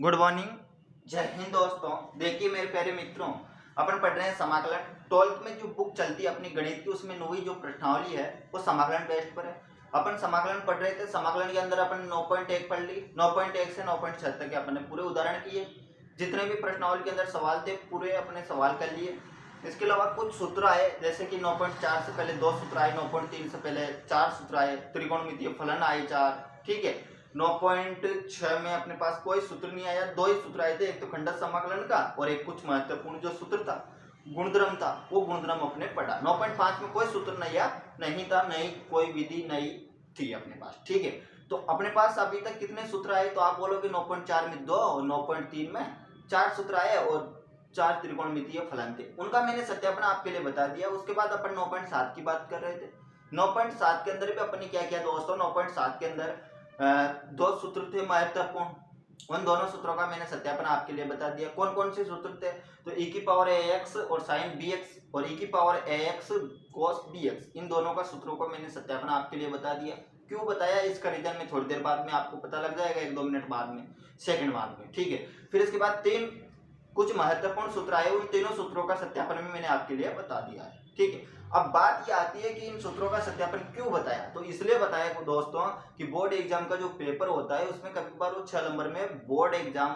Good morning, जय हिंद दोस्तों। देखिए मेरे प्यारे मित्रों, अपन पढ़ रहे हैं समाकलन। 12th में जो बुक चलती है अपनी गणित की, उसमें नौवीं जो प्रश्नावली है वो समाकलन बेस्ड पर है। अपन समाकलन पढ़ रहे थे। समाकलन के अंदर अपन 9.1 पढ़ ली। 9.1 से 9.6 तक के अपन ने पूरे उदाहरण किए। जितने भी प्रश्नावली के अंदर सवाल थे पूरे अपने सवाल कर लिए। इसके अलावा कुछ सूत्र आए, जैसे कि 9.4 से पहले 2 सूत्र आए, 9.3 से पहले 4 सूत्र आए, त्रिकोणमितीय फलन आए 4। ठीक है। 9.6 में अपने पास कोई सूत्र नहीं आया, 2 ही सूत्र आए थे, एक तो खंडक समाकलन का और एक कुछ महत्वपूर्ण जो सूत्र था, गुणधर्म था, वो गुणधर्म अपने पढ़ा। 9.5 में कोई सूत्र नहीं था, नहीं कोई विधि नहीं थी अपने पास। ठीक है। तो अपने पास अभी तक कितने सूत्र आए, तो आप बोलोगे 9.4 में 2 और 9.3 में 4 सूत्र आए और 4 त्रिकोणमितीय फलन थे। उनका मैंने सत्यापन आपके लिए बता दिया। उसके बाद अपन 9.7 की बात कर रहे थे। 9.7 के अंदर भी अपन ने क्या किया दोस्तों, 9.7 के अंदर 2 सूत्र थे महत्वपूर्ण। उन दोनों सूत्रों का मैंने सत्यापन आपके लिए बता दिया। कौन कौन से सूत्र थे, तो e की पावर ax और sin bx और e की पावर ax cos bx, इन दोनों का सूत्रों को मैंने सत्यापन आपके लिए बता दिया। क्यों बताया, इसका रीजन में थोड़ी देर बाद में आपको पता लग जाएगा, 1-2 मिनट बाद में, सेकंड बाद में। ठीक है। फिर इसके बाद 3 कुछ महत्वपूर्ण सूत्र आए, उन तीनों सूत्रों का सत्यापन भी मैंने आपके लिए बता दिया है। ठीक है। अब बात ये आती है कि इन सूत्रों का सत्यापन क्यों बताया, तो इसलिए बताया दोस्तों कि बोर्ड एग्जाम का जो पेपर होता है उसमें कभी बार वो 6 नंबर में बोर्ड एग्जाम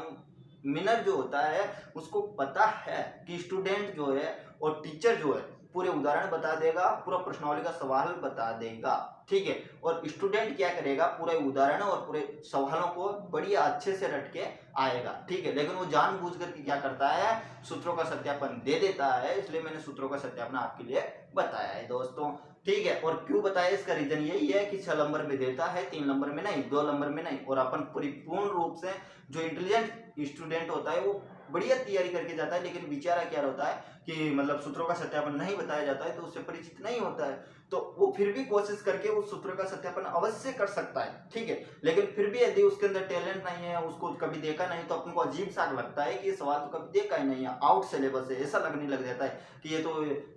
मिनर जो होता है उसको पता है कि स्टूडेंट जो है और टीचर जो है पूरे उदाहरण बता देगा, पूरा प्रश्नावली का सवाल बता देगा। ठीक है। और स्टूडेंट क्या करेगा, पूरे उदाहरण और पूरे सवालों को बढ़िया अच्छे से रट के आएगा। ठीक है। लेकिन वो जानबूझ करके क्या करता है, सूत्रों का सत्यापन दे देता है। इसलिए मैंने सूत्रों का सत्यापन आपके लिए बताया है दोस्तों। ठीक है। और क्यों बताया, इसका रीजन यही है कि 6 नंबर में देता है, 3 नंबर में नहीं, 2 नंबर में नहीं। और अपन परिपूर्ण रूप से जो इंटेलिजेंट स्टूडेंट होता है वो बढ़िया तैयारी करके जाता है, लेकिन बेचारा क्या होता है कि मतलब सूत्रों का सत्यापन नहीं बताया जाता है तो उससे परिचित नहीं होता है, तो वो फिर भी कोशिश करके उस सूत्र का सत्यापन अवश्य कर सकता है। ठीक है। लेकिन फिर भी यदि उसके अंदर टैलेंट नहीं है, उसको कभी देखा नहीं, तो अपन को अजीब सा लगता है कि ये सवाल तो कभी देखा ही नहीं है, आउट सिलेबस है, ऐसा लगने लग जाता है कि ये तो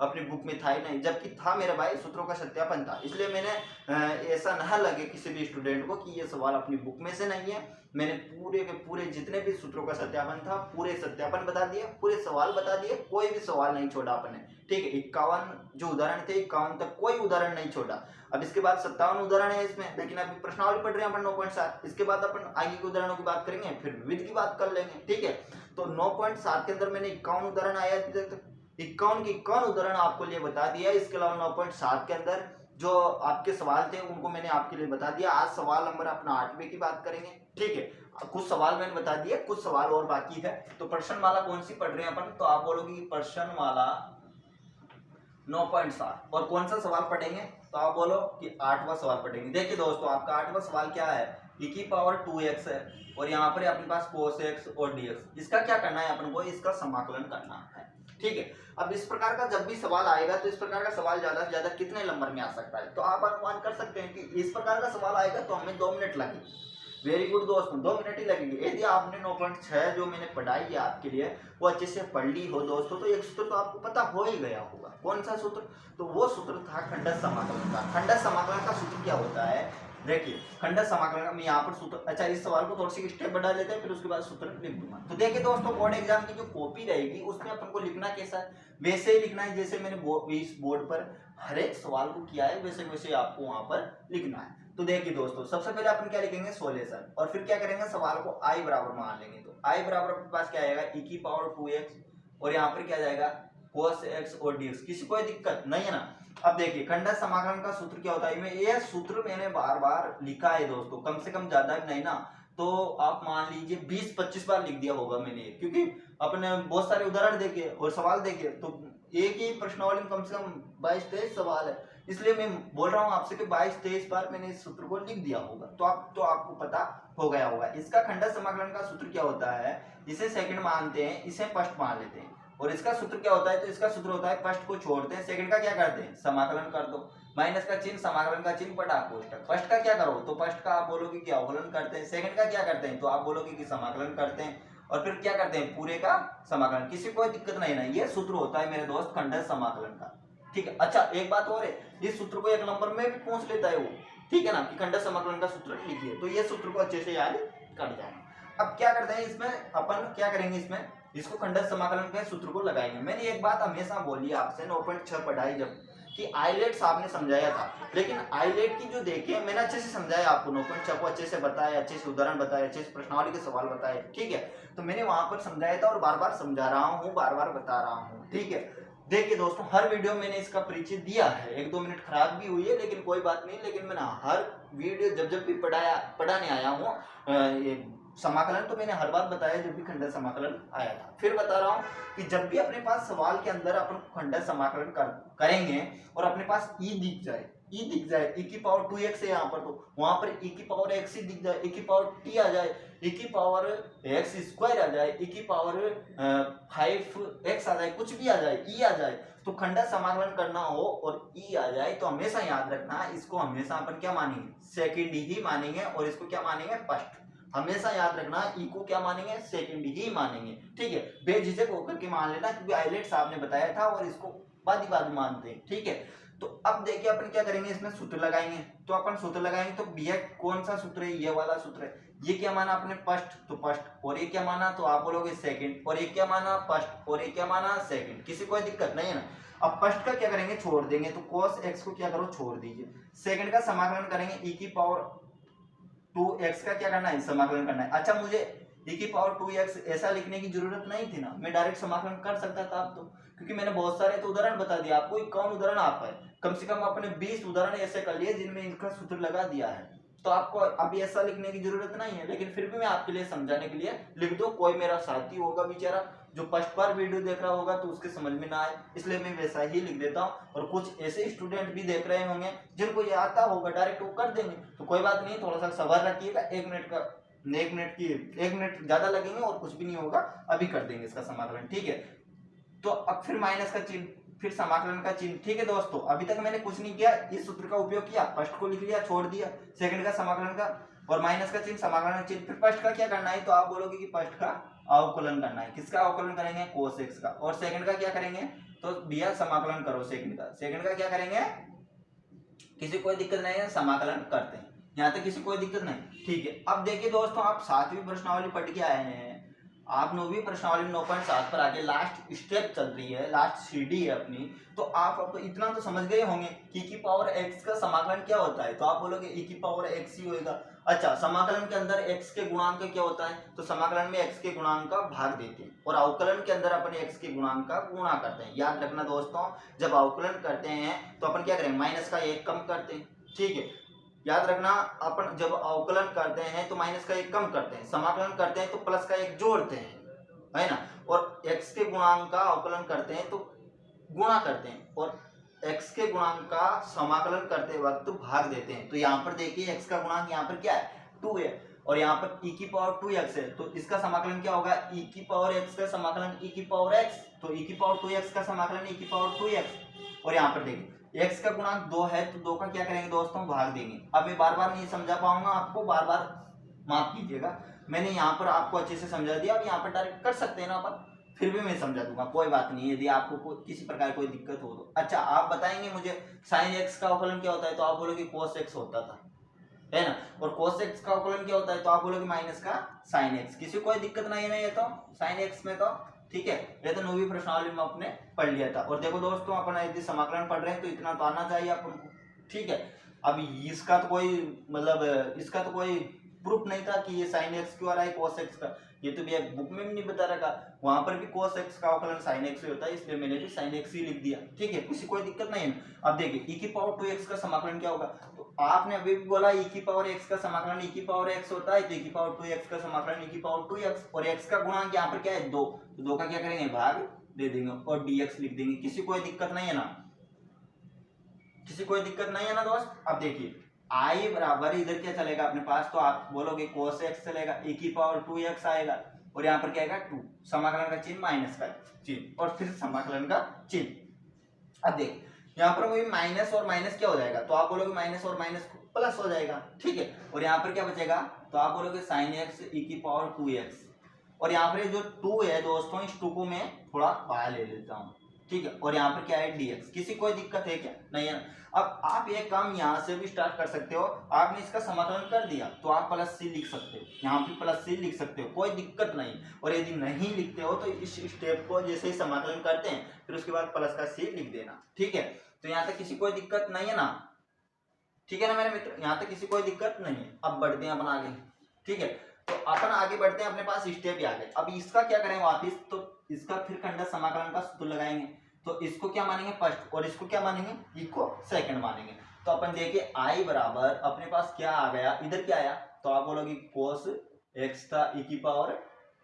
अपनी बुक में था ही नहीं, जबकि था मेरे भाई, सूत्रों का सत्यापन था। इसलिए मैंने ऐसा ना लगे किसी भी स्टूडेंट को कि ये सवाल अपनी बुक में से नहीं है। मैंने पूरे के पूरे जितने भी सूत्रों का सत्यापन था पूरे सत्यापन बता दिए, पूरे सवाल बता दिए, कोई भी सवाल नहीं छोड़ा आपने। ठीक है। 51 जो उदाहरण थे, 51 तक कोई उदाहरण नहीं छोड़ा। अब इसके बाद 57 उदाहरण है इसमें, लेकिन अभी प्रश्नावली पढ़ रहे हैं अपन 9.7। इसके बाद अपन आगे के उदाहरणों की बात करेंगे, फिर विविध की बात कर लेंगे। ठीक है। तो 9.7 के अंदर मैंने 51 उदाहरण आया, 51 के 51 उदाहरण आपको लिए बता दिया। इसके अलावा 9.7 के अंदर जो आपके सवाल थे उनको मैंने आपके लिए बता दिया। आज सवाल नंबर अपना 8वें की बात करेंगे। ठीक है। कुछ सवाल मैंने बता दिए, कुछ सवाल और बाकी है। तो प्रश्नमाला कौन सी पढ़ रहे हैं अपन, तो आप बोलोगे कि प्रश्नमाला 9.7। और कौन सा सवाल पढ़ेंगे, तो आप बोलो कि 8वां सवाल पढ़ेंगे। देखिए दोस्तों, आपका 8वां सवाल क्या है, e की पावर 2x है और यहाँ पर अपने पास cos x और dx। इसका क्या करना है अपन को, इसका समाकलन करना है। ठीक है। अब इस प्रकार का जब भी सवाल आएगा तो इस प्रकार का सवाल ज्यादा से ज्यादा कितने नंबर में आ सकता है, तो आप अनुमान कर सकते हैं कि इस प्रकार का सवाल आएगा तो हमें 2 मिनट लगेंगे। वेरी गुड दोस्तों, 2 मिनट ही लगेंगे। यदि आपने 9.6 जो मैंने पढ़ाई है आपके लिए वो अच्छे से पढ़ ली हो दोस्तों, तो एक सूत्र तो आपको पता हो ही गया होगा। कौन सा सूत्र, तो वो सूत्र था खंडक समाकलन का। खंडक समाकलन का सूत्र क्या होता है, देखिए खंडक समाकलन का मैं यहाँ पर सूत्र, अच्छा इस सवाल को थोड़ी सी स्टेप बढ़ा लेते हैं, फिर उसके बाद सूत्र लिख दूंगा। तो देखिए दोस्तों, बोर्ड एग्जाम की जो कॉपी रहेगी उसमें अपन को लिखना कैसा है, वैसे ही लिखना है जैसे मैंने इस बोर्ड पर हर एक सवाल को किया है, वैसे वैसे आपको वहां पर लिखना है। तो देखिए दोस्तों, सबसे पहले अपन क्या लिखेंगे, सॉल्यूशन, और फिर क्या करेंगे, सवाल को i बराबर मान लेंगे। तो i बराबर अपने पास क्या आएगा, e की पावर 2x और यहाँ पर क्या जाएगा cos x और dx। किसी कोई दिक्कत नहीं है ना। अब देखिए खंडक समाकलन का सूत्र क्या होता है, ये सूत्र मैंने बार बार लिखा है दोस्तों, कम से कम ज्यादा नहीं ना, तो आप मान लीजिए 20-25 बार लिख दिया होगा मैंने, क्योंकि अपने बहुत सारे उदाहरण देखे और सवाल देखे, तो एक ही प्रश्नावली में कम से कम 22-23 सवाल है, इसलिए मैं बोल रहा हूँ आपसे कि 22-23 बार मैंने इस सूत्र को लिख दिया होगा, तो आपको पता हो गया होगा। इसका खंडक समाकलन का सूत्र क्या होता है, इसे सेकंड मानते हैं, इसे फर्स्ट मान लेते हैं। और इसका सूत्र क्या होता है, तो इसका सूत्र होता है फर्स्ट को छोड़ते हैं, सेकंड का क्या करते हैं, समाकलन कर दो, माइनस का चिन्ह, समाकलन का चिन्ह पटा कोष्टक। फर्स्ट का क्या करो, तो फर्स्ट का आप बोलोगे कि अवकलन करते हैं, सेकंड का क्या करते हैं, तो आप बोलोगे कि समाकलन करते हैं, और फिर क्या करते हैं, पूरे का समाकलन। किसी कोई दिक्कत नहीं ना, ये सूत्र होता है मेरे दोस्त खंडक समाकलन का। ठीक है। अच्छा एक बात और है, इस सूत्र को 1 नंबर में भी पूछ लेता है वो, ठीक है ना, कि खंडक समाकलन का सूत्र लिखिए, तो ये सूत्र को अच्छे से याद कर जाए। अब क्या करते हैं इसमें, अपन क्या करेंगे इसमें, इसको खंडन समाकलन के सूत्र को लगाएंगे। मैंने एक बात हमेशा बोली आपसे 9.6 पढ़ाई जब कि आइलेट्स आपने समझाया था, लेकिन आइलेट की जो देखे मैंने अच्छे से समझाया आपको, 9.6 को अच्छे से बताया, अच्छे से उदाहरण बताया, अच्छे से प्रश्नावली के सवाल बताए, ठीक है। तो मैंने वहां पर समझाया था और बार बार समझा रहा हूँ, बार बार बता रहा हूँ, ठीक है। देखिए दोस्तों, हर वीडियो मैंने इसका परिचय दिया है, 1-2 मिनट खराब भी हुई है लेकिन कोई बात नहीं, लेकिन मैंने हर वीडियो जब भी पढ़ाने आया हूँ समाकलन, तो मैंने हर बार बताया जब भी खंडन समाकलन आया था। फिर बता रहा हूँ कि जब भी अपने पास सवाल के अंदर अपन खंडन समाकलन करेंगे और अपने पास ई दिख जाए, e की पावर 2x है यहाँ पर, तो वहां पर e की पावर x ही दिख जाए, e की पावर t आ जाए, e की पावर x स्क्वायर आ जाए, e की पावर 5x आ जाए, कुछ भी आ जाए, e आ जाए, तो खंडन समाकलन करना हो और e आ जाए तो हमेशा याद रखना इसको हमेशा अपन क्या मानेंगे, सेकंड ही मानेंगे, और इसको क्या मानेंगे, फर्स्ट। हमेशा याद रखना ई को क्या मानेंगे, सेकंड ही मानेंगे, ठीक है। बेझिझक होकर के मान लेना क्योंकि आइलेट्स आपने बताया था और इसको बाद मानते हैं, ठीक है। तो अब देखिए अपन क्या करेंगे, इसमें सूत्र लगाएंगे। तो अपन सूत्र लगाएंगे तो भैया कौन सा सूत्र है, ये वाला सूत्र है। ये क्या माना आपने, फर्स्ट, तो फर्स्ट, और ये क्या माना, तो आप बोलोगे सेकंड, और ये क्या माना, फर्स्ट, और ये क्या माना, सेकंड। किसी कोई दिक्कत नहीं है ना। अब फर्स्ट का क्या करेंगे, छोड़ देंगे, तो cos x को क्या करो, छोड़ दीजिए। सेकंड का समाकलन करेंगे, e की पावर 2x का क्या करना है, समाकलन करना है। अच्छा, मुझे e की पावर 2x ऐसा लिखने की जरूरत नहीं थी ना, मैं डायरेक्ट समाकलन कर सकता था अब तो, क्योंकि मैंने बहुत सारे तो उदाहरण बता दिया आपको, कौन उदाहरण आ पाए, कम से कम आपने 20 उदाहरण ऐसे कर लिए जिनमें इनका सूत्र लगा दिया है। तो आपको अभी ऐसा लिखने की जरूरत नहीं है, लेकिन फिर भी मैं आपके लिए समझाने के लिए लिख दो। कोई मेरा साथी होगा बेचारा जो फर्स्ट बार वीडियो देख रहा होगा तो उसके समझ में ना आए, इसलिए मैं वैसा ही लिख देता हूँ। और कुछ ऐसे स्टूडेंट भी देख रहे होंगे जिनको ये आता होगा, डायरेक्ट वो कर देंगे, तो कोई बात नहीं, थोड़ा सा सब्र रखिएगा। 1 मिनट ज्यादा लगेंगे और कुछ भी नहीं होगा, अभी कर देंगे इसका समाकलन, ठीक है। तो अब फिर माइनस का चिन्ह, फिर समाकलन का चिन्ह, ठीक है दोस्तों। अभी तक मैंने कुछ नहीं किया, इस सूत्र का उपयोग किया, फर्स्ट को लिख लिया, छोड़ दिया, सेकंड का समाकलन का और माइनस का चिन्ह, समाकलन का चिन्ह। फिर फर्स्ट का क्या करना है, तो आप बोलोगे कि फर्स्ट का अवकलन करना है। किसका अवकलन करेंगे, cos x का। और सेकंड का क्या करेंगे, तो भैया समाकलन करो सेकंड का। सेकंड का क्या करेंगे, किसी कोई दिक्कत नहीं है, समाकलन करते हैं, यहाँ तक किसी कोई दिक्कत नहीं, ठीक है। अब देखिए दोस्तों, आप 7वीं प्रश्नावली पढ़ के आए हैं, आप 9वीं प्रश्नावली में 9.7 पर आके लास्ट स्टेप चल रही है, लास्ट सीढ़ी है अपनी, तो आप इतना तो समझ गए होंगे कि e की पावर x का समाकलन क्या होता है। तो आप बोलोगे e की पावर x ही होगा। अच्छा, समाकलन के अंदर x के गुणांक क्या होता है, तो समाकलन में x के गुणांक का भाग देते हैं, और अवकलन के अंदर अपन x के गुणांक का गुणा करते हैं। याद रखना दोस्तों, जब अवकलन करते हैं तो अपन क्या करेंगे, माइनस का 1 कम करते हैं, ठीक है। याद रखना, अपन जब अवकलन करते हैं तो माइनस का 1 कम करते हैं, समाकलन करते हैं तो प्लस का 1 जोड़ते हैं, है ना। और x के गुणांक का अवकलन करते हैं तो गुणा करते हैं, और x के गुणांक का समाकलन करते वक्त तो भाग देते हैं। तो यहाँ पर देखिए x का गुणांक यहाँ पर क्या है, 2 है, और यहाँ पर e की पावर 2x है, तो इसका समाकलन क्या होगा, e की पावर x का समाकलन e की पावर x, तो e की पावर 2x का समाकलन e की पावर 2x। और यहाँ पर देखिए x का गुणांक 2 है, तो 2 का क्या करेंगे दोस्तों, भाग देंगे। अब मैं बार बार नहीं समझा पाऊंगा आपको, बार बार माफ कीजिएगा, मैंने यहाँ पर आपको अच्छे से समझा दिया। अब यहाँ पर डायरेक्ट कर सकते हैं ना अपन, फिर भी मैं समझा दूंगा, कोई बात नहीं, यदि आपको किसी प्रकार कोई दिक्कत हो तो। अच्छा, आप बताएंगे मुझे साइन x का अवकलन क्या होता है, तो आप बोलोगे cos x होता था, है ना। और cos x का अवकलन क्या होता है, तो आप बोलोगे माइनस का sin x। किसी को कोई दिक्कत नहीं है ना, ये तो sin x में तो ठीक है, ये तो 9वीं प्रश्नावली में आपने पढ़ लिया था। और देखो दोस्तों, अपन यदि समाकलन पढ़ रहे हैं तो इतना तो आना चाहिए अपन को, ठीक है। अब इसका तो कोई मतलब, इसका तो कोई प्रूफ नहीं था कि ये sin x क्यों आ रहा है cos x का, ये तो भैया बुक में भी नहीं बता रखा, वहां पर भी cos x का अवकलन sin x होता है, इसलिए मैंने भी sin x ही लिख दिया, ठीक है। किसी कोई दिक्कत नहीं है। अब देखिए e की पावर 2x का समाकलन क्या होगा, तो आपने अभी भी बोला e की पावर x का समाकलन e की पावर x होता है, तो e की पावर 2x का समाकलन e की पावर 2x, और x का गुणांक यहाँ पर क्या है, 2, तो 2 का क्या करेंगे, भाग दे देंगे और dx लिख देंगे। किसी कोई दिक्कत नहीं है ना, किसी कोई दिक्कत नहीं है ना दोस्त। अब देखिए आई बराबर इधर क्या चलेगा अपने पास, तो आप बोलोगे cos x चलेगा, e की पावर 2x आएगा, और यहाँ पर क्या आएगा 2, समाकलन का चिन्ह माइनस का चिन्ह, और फिर समाकलन का चिन्ह। अब देख यहाँ पर वही माइनस और माइनस क्या हो जाएगा, तो आप बोलोगे माइनस और माइनस प्लस हो जाएगा, ठीक है। और यहाँ पर क्या बचेगा, तो आप बोलोगे sin x e की पावर 2x, और यहाँ पर जो 2 है दोस्तों, इस 2 को मैं थोड़ा बाहर ले लेता हूँ, ठीक है, और यहाँ पर क्या है dx। किसी कोई दिक्कत है क्या? नहीं है ना। अब आप ये काम यहाँ से भी स्टार्ट कर सकते हो। आपने इसका समाकलन कर दिया तो आप प्लस सी लिख सकते हो, यहाँ पे प्लस सी लिख सकते हो, कोई दिक्कत नहीं। और यदि नहीं लिखते हो तो इस स्टेप को जैसे ही समाकलन करते हैं फिर उसके बाद प्लस का सी लिख देना, ठीक है। तो यहाँ तक किसी कोई दिक्कत नहीं है ना, ठीक है ना मेरे मित्र, यहाँ तक किसी कोई दिक्कत नहीं है। अब बढ़ते हैं अपन आगे, ठीक है। तो अपन आगे बढ़ते हैं, अपने पास स्टेप ही आ गए। अब इसका क्या करें वापिस, तो इसका फिर खंड समाकलन का सूत्र लगाएंगे। तो इसको क्या मानेंगे फर्स्ट और इसको क्या मानेंगे, इको सेकंड मानेंगे। तो अपन देखिए आई बराबर अपने पास क्या आ गया, इधर क्या आया, तो आप बोलोगे कोस एक्स था e की पावर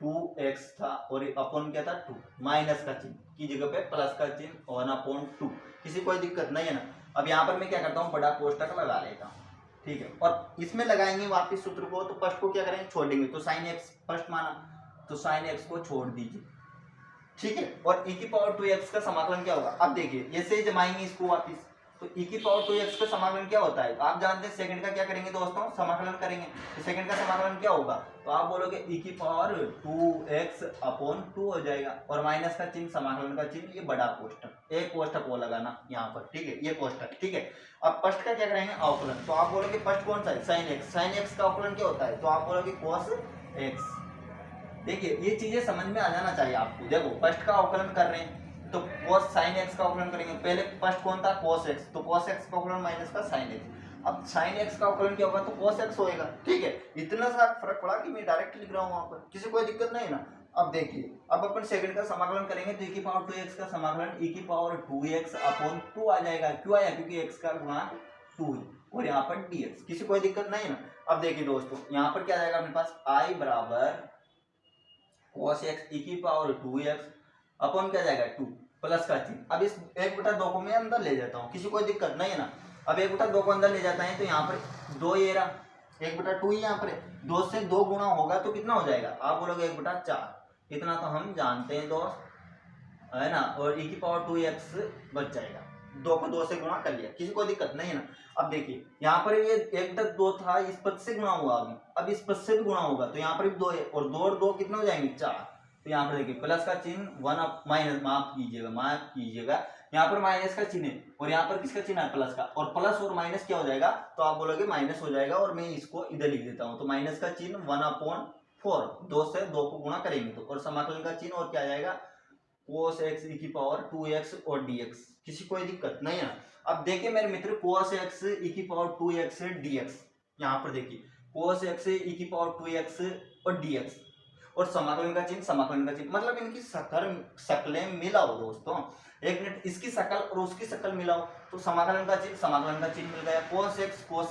2x था और अपन क्या था 2, माइनस का चिन्ह की जगह पे प्लस का चिन्ह 1/2। किसी कोई दिक्कत नहीं है ना। अब यहाँ पर मैं क्या करता हूँ, बड़ा कोष्टक लगा लेता हूँ, ठीक है। और इसमें लगाएंगे वापिस सूत्र को, तो फर्स्ट को क्या करेंगे छोड़ेंगे। तो साइन एक्स फर्स्ट माना, तो साइन एक्स को छोड़ दीजिए, ठीक है। और e की पावर 2x का समाकलन क्या होगा, अब देखिए ऐसे ही जमाएंगे इसको वापिस। तो e की पावर 2x का समाकलन क्या होता है, आप जानते हैं सेकंड का क्या करेंगे दोस्तों, समाकलन करेंगे। तो सेकंड का समाकलन क्या होगा, तो आप बोलोगे e की पावर 2x/2 हो जाएगा और माइनस का चिन्ह समाकलन का चिन्ह, ये बड़ा कोष्टक, एक कोष्टक वो लगाना यहाँ पर, ठीक है, ये कोष्टक, ठीक है। अब फर्स्ट का क्या करेंगे अवकलन, तो आप बोलोगे फर्स्ट कौन सा है, साइन एक्स। साइन एक्स का अवकलन क्या होता है, तो आप बोलोगे कॉस एक्स। देखिए ये चीजें समझ में आ जाना चाहिए आपको। देखो फर्स्ट का अवकलन कर रहे हैं तो cos sin x का अवकलन करेंगे। पहले फर्स्ट कौन था cos x, तो cos x का अवकलन माइनस का sin x। अब sin x का अवकलन क्या होगा, तो cos x होएगा, ठीक है। इतना सा फर्क पड़ा कि मैं डायरेक्ट लिख रहा हूँ वहां पर, किसी कोई दिक्कत नहीं ना। अब देखिए अब अपन सेकंड का समाकलन करेंगे तो e की पावर 2x का समाकलन e की पावर 2x/2 आ जाएगा। क्यों आया, क्योंकि x का गुणा 2 है और यहाँ पर dx, किसी कोई दिक्कत नहीं ना। अब देखिए दोस्तों यहाँ पर क्या जाएगा अपने पास, i बराबर cos x e की पावर 2x अपन क्या जाएगा 2 प्लस का चिन्ह। अब इस 1/2 को मैं अंदर ले जाता हूँ, किसी कोई दिक्कत नहीं है ना। अब 1/2 को अंदर ले जाता है तो यहाँ पर 2 ये रहा, 1/2 ही यहाँ पर है, 2 से 2 गुणा होगा तो कितना हो जाएगा, आप बोलोगे 1/4। इतना तो हम जानते हैं दोस्त, है ना। और e की पावर 2x बच जाएगा, 2 को 2 से गुणा कर लिया, किसी को दिक्कत नहीं है ना। अब देखिए यहाँ पर ये 1/2 था, इस पद से गुणा हुआ अभी, अब इस पद से भी गुणा होगा तो यहाँ पर भी 2 है और 2 और 2 कितने हो जाएंगे 4। तो यहाँ पर देखिए प्लस का चिन्ह 1 माइनस, माफ कीजिएगा यहाँ पर माइनस का चिन्ह है और यहाँ पर किसका चिन्ह है प्लस का, और प्लस और माइनस क्या हो जाएगा, तो आप बोलोगे माइनस हो जाएगा और मैं इसको इधर लिख देता हूँ। तो माइनस का चिन्ह 1/4, 2 से 2 को गुणा करेंगे तो, और समाकलन का चिन्ह और क्या आ जाएगा cos x e की पावर 2x और dx, किसी कोई दिक्कत नहीं है। अब देखिए मेरे मित्र cos x e की पावर 2x dx, यहाँ पर देखिए cos x e की पावर 2x और dx और समाकलन का चिन्ह, समाकलन का चिन्ह मतलब इनकी शक्लें मिलाओ दोस्तों। एक मिनट, इसकी शक्ल और उसकी शक्ल मिलाओ तो समाकलन का चिन्ह, समाकलन का चिन्ह मिल गया, cos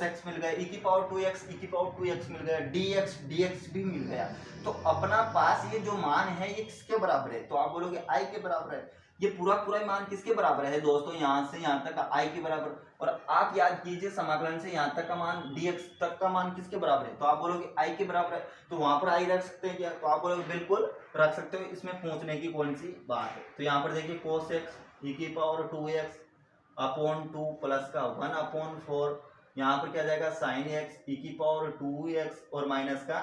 x मिल गया, e की पावर 2x e की पावर 2x मिल गया, dx भी मिल गया। तो अपना पास ये जो मान है ये किसके बराबर है, तो आप बोलोगे i के बराबर है। ये पूरा मान किसके बराबर है दोस्तों, यहाँ से यहाँ तक i के बराबर। और आप याद कीजिए समाकलन से यहाँ तक का मान dx तक का मान किसके बराबर है, तो आप बोलोगे i के बराबर है। तो वहां पर i रख सकते हैं क्या, तो आप बोलोगे बिल्कुल रख सकते हो, इसमें पूछने की कौन सी बात है। तो यहाँ पर देखिए cos x e की पावर 2x/2 प्लस का 1/4, यहाँ पर क्या जाएगा sin x e की पावर 2x और माइनस का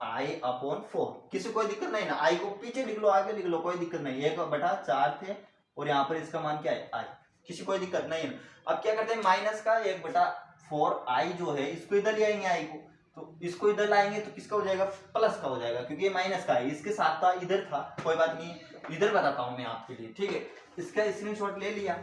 i/4। किसी कोई दिक्कत नहीं ना, i को पीछे लिख लो आगे लिख लो, कोई दिक्कत नहीं। 1/4 थे और यहाँ पर इसका मान क्या है i, किसी कोई दिक्कत नहीं है। अब क्या करते हैं माइनस का 1/4 i जो है इसको इधर ले आएंगे, i को तो इसको इधर लाएंगे तो किसका हो जाएगा, प्लस का हो जाएगा, क्योंकि ये माइनस का है, इसके साथ था इधर था, कोई बात नहीं इधर बताता हूं मैं आपके लिए, ठीक है। इसका स्क्रीनशॉट ले लिया।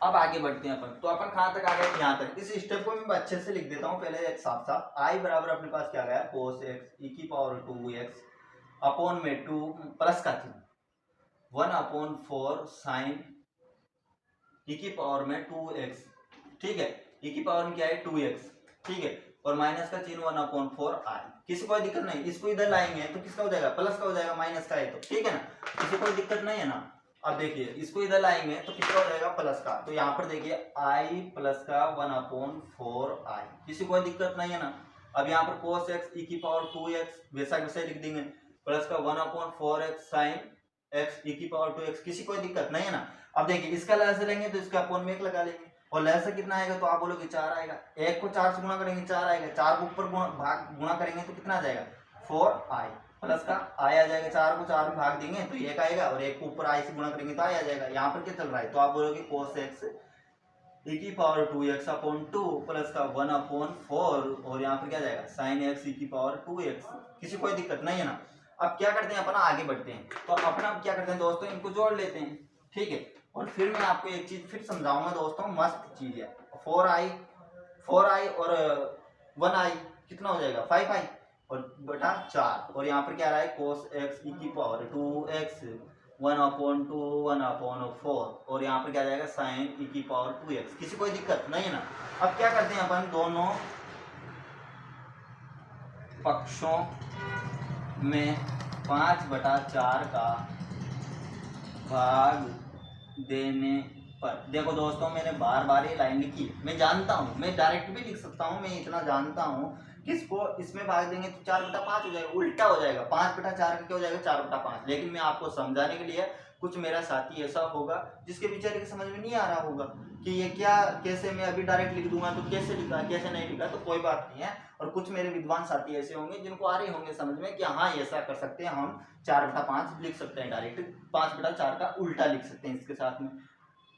अब आगे बढ़ते हैं अपन, तो अपन कहां तक आ गए, यहाँ तक। इस स्टेप को मैं अच्छे से लिख देता हूँ पहले एक साफ साफ। i बराबर अपने पास क्या गया cos x e की पावर 2x अपॉन में 2 प्लस का चिन्ह 1/4 साइन e की पावर में 2x, ठीक है, e की पावर में क्या है 2x, ठीक है, और माइनस का चिन्ह 1/4 i, किसी कोई दिक्कत नहीं। इसको इधर लाएंगे तो किसका हो जाएगा, प्लस का हो जाएगा, माइनस का है तो, ठीक है ना, किसी कोई दिक्कत नहीं है ना। अब देखिए इसको इधर लाएंगे तो किसका हो जाएगा, प्लस का। तो यहाँ पर देखिए i प्लस का 1/4 i, किसी कोई दिक्कत नहीं है ना। अब यहाँ पर cos x e की पावर 2x वैसा वैसे लिख देंगे, प्लस का 1/4x साइन x e की पावर 2x, किसी कोई दिक्कत नहीं है ना। अब देखिए इसका लहर से लेंगे तो इसका अपॉन में 1 लगा लेंगे और लहर से कितना आएगा, तो आप बोलोगे 4 आएगा। 1 को 4 से गुणा करेंगे 4 आएगा, 4 को ऊपर गुणा करेंगे तो कितना आ जाएगा 4i प्लस का आई आ जाएगा, 4 को 4 में भाग देंगे तो 1 आएगा और 1 को ऊपर आई से गुणा करेंगे तो आई आ जाएगा। यहाँ पर क्या चल रहा है तो आप बोलोगे cos x e की पावर 2x अपॉन 2 प्लस का 1 अपॉन 4 और यहाँ पर क्या जाएगा sin x e की पावर 2x। किसी कोई दिक्कत नहीं है ना। अब क्या करते हैं अपना आगे बढ़ते हैं, तो अपना क्या करते हैं दोस्तों इनको जोड़ लेते हैं, ठीक है। और फिर मैं आपको एक चीज फिर समझाऊंगा दोस्तों, मस्त चीज है। 4i और 1i कितना हो जाएगा 5i और बटा 4 और यहाँ पर क्या रहा है cos x e की पावर 2x 1 अपॉन 2 1 अपॉन 4 और यहाँ पर क्या जाएगा sin e की पावर 2x। किसी कोई दिक्कत नहीं है ना। अब क्या करते हैं अपन दोनों पक्षों में 5/4 का भाग देने पर, देखो दोस्तों मैंने बार बार ये लाइन लिखी, मैं जानता हूँ मैं डायरेक्ट भी लिख सकता हूँ, मैं इतना जानता हूँ कि इसको इसमें भाग देंगे तो 4/5 हो जाएगा, उल्टा हो जाएगा 5/4 का क्या हो जाएगा 4/5। लेकिन मैं आपको समझाने के लिए कुछ मेरा साथी ऐसा होगा जिसके बेचारे के समझ में नहीं आ रहा होगा कि ये क्या कैसे, मैं अभी डायरेक्ट लिख दूंगा तो कैसे लिखा कैसे नहीं लिखा, तो कोई बात नहीं है। और कुछ मेरे विद्वान साथी ऐसे होंगे जिनको आ रहे होंगे समझ में कि हाँ ऐसा कर सकते हैं, हम 4/5 लिख सकते हैं, डायरेक्ट 5/4 का उल्टा लिख सकते हैं, इसके साथ में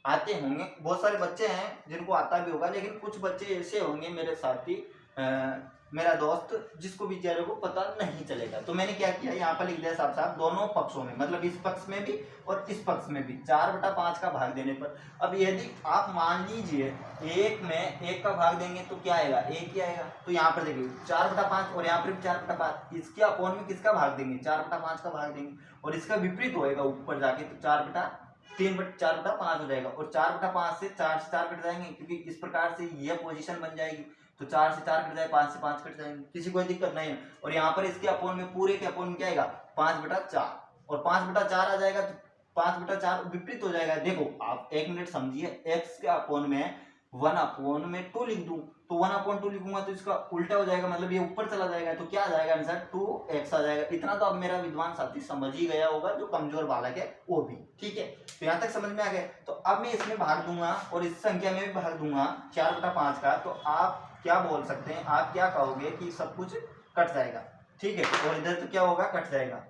आते होंगे। बहुत सारे बच्चे हैं जिनको आता भी होगा, लेकिन कुछ बच्चे ऐसे होंगे मेरे साथी मेरा दोस्त जिसको बेचारे को पता नहीं चलेगा। तो मैंने क्या किया यहाँ पर लिख दिया साफ साफ दोनों पक्षों में, मतलब इस पक्ष में भी और इस पक्ष में भी 4/5 का भाग देने पर। अब यदि आप मान लीजिए एक में 1 का भाग देंगे तो क्या आएगा 1 ही आएगा, तो यहाँ पर देखिए 4/5 और यहाँ पर भी 4/5, इसके अपोन में किसका भाग देंगे 4/5 का भाग देंगे और इसका विपरीत होएगा ऊपर जाके तो 4/5 हो जाएगा और 4/5 से 4 कट जाएंगे क्योंकि इस प्रकार से यह पोजीशन बन जाएगी, तो 4 से 4 कट जाए 5 से 5 कट जाएंगे, किसी कोई दिक्कत नहीं है। और यहाँ पर इसके अपोन में पूरे के अपोन में क्या आएगा 5/4 और 5/4 आ जाएगा तो 5/4 विपरीत हो जाएगा। देखो आप 1 मिनट समझिए, x के अपोन में 1/2 लिख दूं तो 1/2 लिखूंगा तो इसका उल्टा हो जाएगा, मतलब ये ऊपर चला जाएगा तो क्या आ जाएगा आंसर 2x आ जाएगा। इतना तो अब मेरा विद्वान साथी समझ ही गया होगा, जो कमजोर बालक है वो भी, ठीक है। तो यहाँ तक समझ में आ गया। तो अब मैं इसमें भाग दूंगा और इस संख्या में भी भाग दूंगा 4/5 का, तो आप क्या बोल सकते हैं, आप क्या कहोगे कि सब कुछ कट जाएगा, ठीक है। और इधर तो क्या होगा कट जाएगा,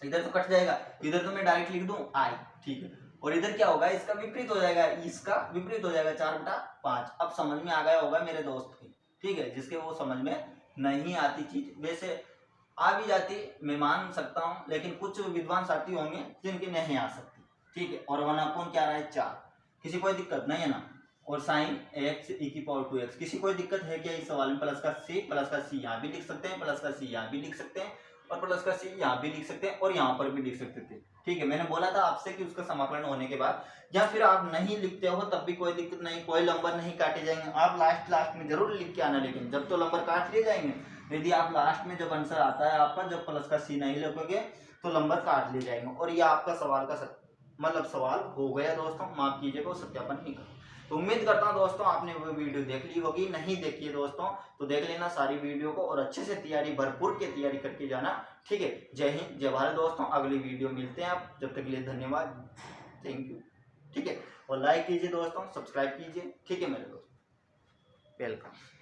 इधर तो कट जाएगा, इधर तो मैं डायरेक्ट लिख दूं i, ठीक है। और इधर क्या होगा इसका विपरीत हो जाएगा, इसका विपरीत हो जाएगा 4/5। अब समझ में आ गया होगा मेरे दोस्त की, ठीक है। जिसके वो समझ में नहीं आती चीज, वैसे आ भी जाती मैं मान सकता हूँ, लेकिन कुछ विद्वान साथी होंगे जिनकी नहीं आ सकती, ठीक है। और 1/4 क्या रहा है 4, किसी कोई दिक्कत नहीं है ना। और sin x e की पावर 2x, किसी कोई दिक्कत है क्या इस सवाल में। प्लस का c यहाँ भी लिख सकते हैं, प्लस का c यहाँ भी लिख सकते हैं और प्लस का c यहाँ भी लिख सकते हैं और यहाँ पर भी लिख सकते थे, ठीक है। मैंने बोला था आपसे कि उसका समाकलन होने के बाद, या फिर आप नहीं लिखते हो तब भी कोई दिक्कत नहीं, कोई नंबर नहीं काटे जाएंगे, आप लास्ट में जरूर लिख के आना, लेकिन जब तो नंबर काट लिए जाएंगे। यदि आप लास्ट में जब आंसर आता है आपका, जब प्लस का c नहीं लिखोगे तो नंबर काट लिए जाएंगे और ये आपका सवाल का मतलब सवाल हो गया दोस्तों, माफ कीजिएगा, सत्यापन नहीं कर। तो उम्मीद करता हूं दोस्तों आपने वो वीडियो देख ली होगी, नहीं देखी है दोस्तों तो देख लेना सारी वीडियो को और अच्छे से तैयारी भरपूर की तैयारी करके जाना, ठीक है। जय हिंद जय भारत दोस्तों, अगली वीडियो मिलते हैं आप, जब तक के लिए धन्यवाद, थैंक यू, ठीक है। और लाइक कीजिए दोस्तों, सब्सक्राइब कीजिए, ठीक है मेरे दोस्त, वेलकम।